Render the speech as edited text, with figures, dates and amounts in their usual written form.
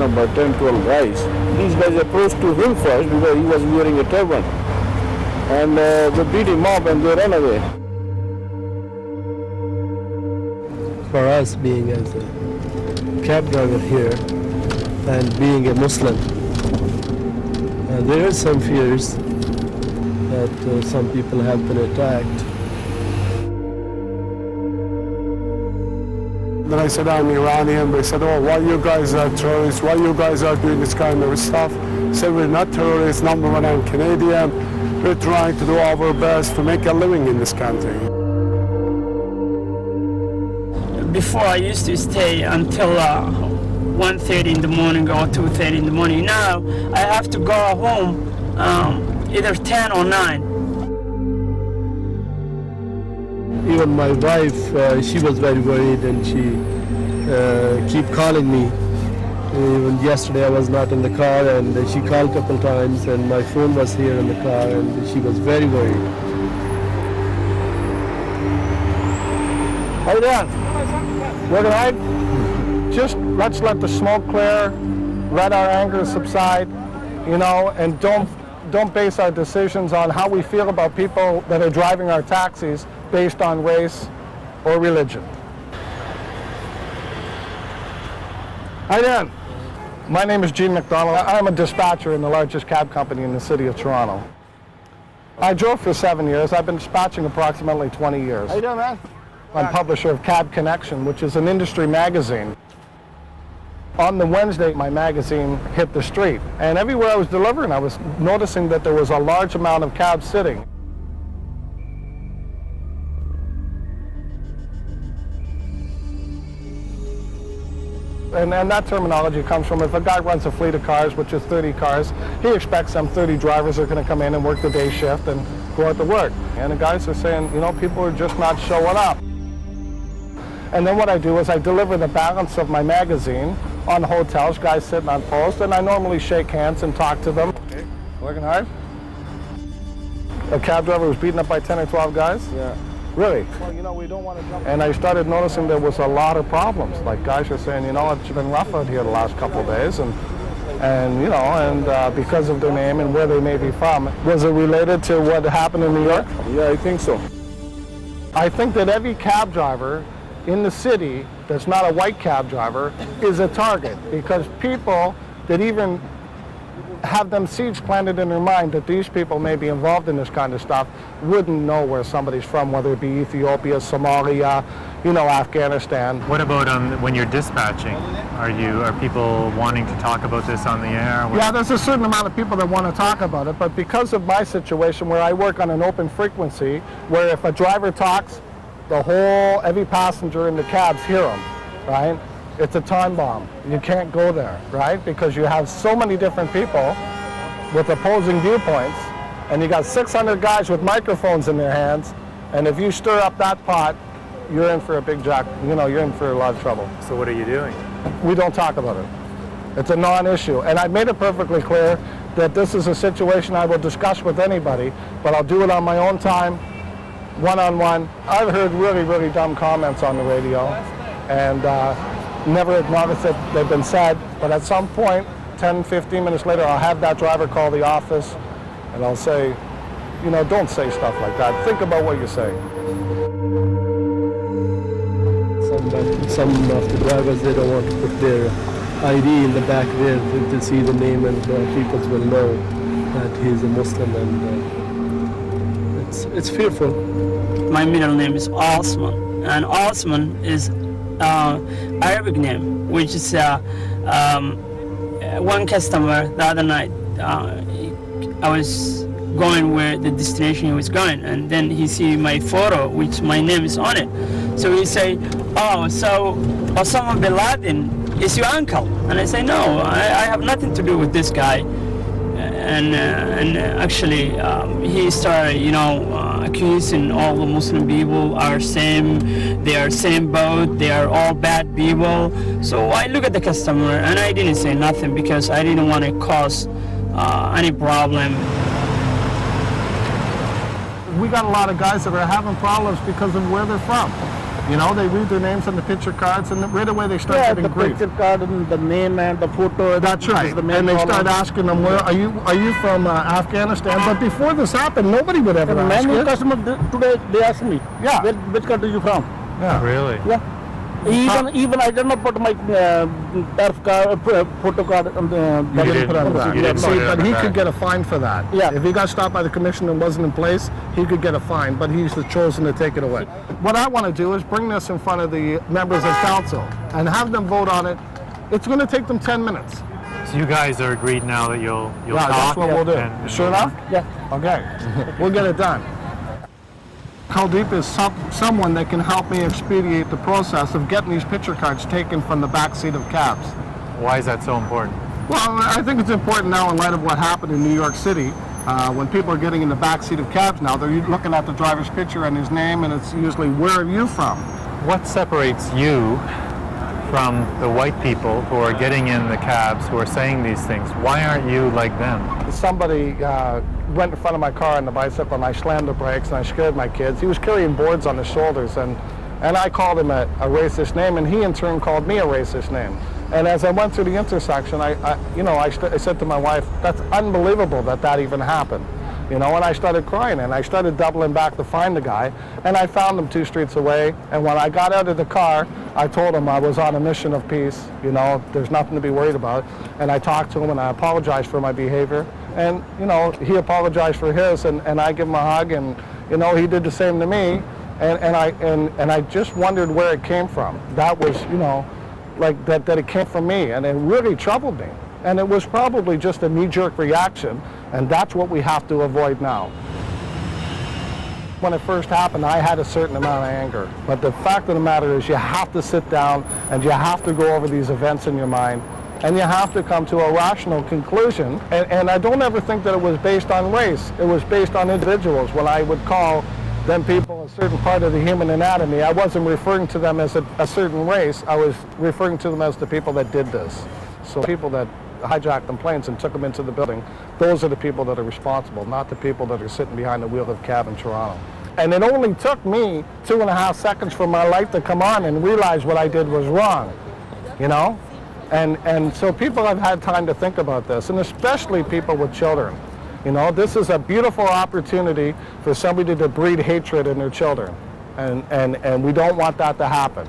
about 10, 12 guys. These guys approached to him first because he was wearing a turban. And they beat him up and they ran away. For us being as a cab driver here and being a Muslim, there are some fears that some people have been attacked. Then I said, I'm Iranian. They said, oh, why you guys are terrorists? Why you guys are doing this kind of stuff? I said, we're not terrorists. Number one, I'm Canadian. We're trying to do our best to make a living in this country. Before I used to stay until 1:30 in the morning or 2:30 in the morning. Now I have to go home either 10 or 9. Even my wife, she was very worried and she keep calling me. Even yesterday I was not in the car and she called a couple times and my phone was here in the car and she was very worried. How you doing? Good night. Just let's let the smoke clear, let our anger subside, you know, and don't base our decisions on how we feel about people that are driving our taxis based on race or religion. How you doing? My name is Gene McDonald. I'm a dispatcher in the largest cab company in the city of Toronto. I drove for 7 years. I've been dispatching approximately 20 years. How you doing, man? I'm publisher of Cab Connection, which is an industry magazine. On the Wednesday, my magazine hit the street, and everywhere I was delivering, I was noticing that there was a large amount of cabs sitting. And that terminology comes from if a guy runs a fleet of cars, which is 30 cars, he expects some 30 drivers are going to come in and work the day shift and go out to work. And the guys are saying, you know, people are just not showing up. And then what I do is I deliver the balance of my magazine on hotels, guys sitting on post, and I normally shake hands and talk to them. Okay. Working hard? A cab driver was beaten up by 10 or 12 guys? Yeah. Really? Well, you know, we don't want to jump. And I started noticing there was a lot of problems. Like guys are saying, you know, it's been rough out here the last couple of days, and you know, and because of their name and where they may be from. Was it related to what happened in New York? Yeah, I think so. I think that every cab driver in the city that's not a white cab driver is a target, because people that even have them seeds planted in their mind that these people may be involved in this kind of stuff wouldn't know where somebody's from, whether it be Ethiopia, Somalia, you know, Afghanistan. What about when you're dispatching? Are people wanting to talk about this on the air? Yeah, there's a certain amount of people that want to talk about it, but because of my situation where I work on an open frequency, where if a driver talks, every passenger in the cabs hear them, right? It's a time bomb. You can't go there, right? Because you have so many different people with opposing viewpoints, and you got 600 guys with microphones in their hands, and if you stir up that pot, you're in for a big jack, you know, you're in for a lot of trouble. So what are you doing? We don't talk about it. It's a non-issue, and I've made it perfectly clear that this is a situation I will discuss with anybody, but I'll do it on my own time, one-on-one. I've heard really, really dumb comments on the radio, and never acknowledged that they've been said, but at some point, 10, 15 minutes later, I'll have that driver call the office, and I'll say, you know, don't say stuff like that. Think about what you say. Some of the drivers, they don't want to put their ID in the back there to see the name, and people will know that he's a Muslim, and it's fearful. My middle name is Osman, and Osman is Arabic name, which is one customer the other night. I was going where the destination he was going, and then he see my photo, which my name is on it. So he say, "Oh, so Osama bin Laden is your uncle?" And I say, "No, I have nothing to do with this guy." And actually, he started, you know, accusing all the Muslim people are same, they are same boat, they are all bad people. So I look at the customer and I didn't say nothing because I didn't want to cause any problem. We got a lot of guys that are having problems because of where they're from. You know, they read their names on the picture cards, and right away they start getting grief. picture card and the name and the photo. That's right. is the main And they problem. start asking them, "Where are you from Afghanistan?" But before this happened, nobody would ever And ask many you. customers today they ask me, Yeah. which country you from? Yeah. Really? Yeah. Even I did not put my turf card, photo card on the. You didn't Put on that. You didn't See, put it on but the he bag. could get a fine for that. Yeah. If he got stopped by the commission and wasn't in place, he could get a fine, but he's chosen to take it away. What I want to do is bring this in front of the members of council and have them vote on it. It's going to take them 10 minutes. So you guys are agreed now that you'll Yeah, talk. that's what we'll do. and Sure move on? enough? Yeah. Okay, we'll get it done. Kuldeep is someone that can help me expedite the process of getting these picture cards taken from the back seat of cabs. Why is that so important? Well, I think it's important now in light of what happened in New York City. When people are getting in the back seat of cabs now, they're looking at the driver's picture and his name, and it's usually, "Where are you from?" What separates you from the white people who are getting in the cabs, who are saying these things? Why aren't you like them? Somebody went in front of my car on the bicycle, and I slammed the brakes, and I scared my kids. He was carrying boards on his shoulders, and I called him a racist name, and he in turn called me a racist name. And as I went through the intersection, I said to my wife, "That's unbelievable that even happened." You know, and I started crying, and I started doubling back to find the guy, and I found him 2 streets away. And when I got out of the car, I told him I was on a mission of peace. You know, there's nothing to be worried about. And I talked to him, and I apologized for my behavior. And, you know, he apologized for his, and I give him a hug, and, you know, he did the same to me. And I just wondered where it came from. That was, you know, like that it came from me, and it really troubled me. And it was probably just a knee-jerk reaction, and that's what we have to avoid now. When it first happened, I had a certain amount of anger. But the fact of the matter is you have to sit down and you have to go over these events in your mind, and you have to come to a rational conclusion. And I don't ever think that it was based on race. It was based on individuals. When I would call them people a certain part of the human anatomy, I wasn't referring to them as a certain race. I was referring to them as the people that did this. So people that hijacked them planes and took them into the building, those are the people that are responsible, not the people that are sitting behind the wheel of a cab in Toronto. And it only took me 2.5 seconds for my light to come on and realize what I did was wrong, you know? And so people have had time to think about this, and especially people with children. You know, this is a beautiful opportunity for somebody to breed hatred in their children, and we don't want that to happen.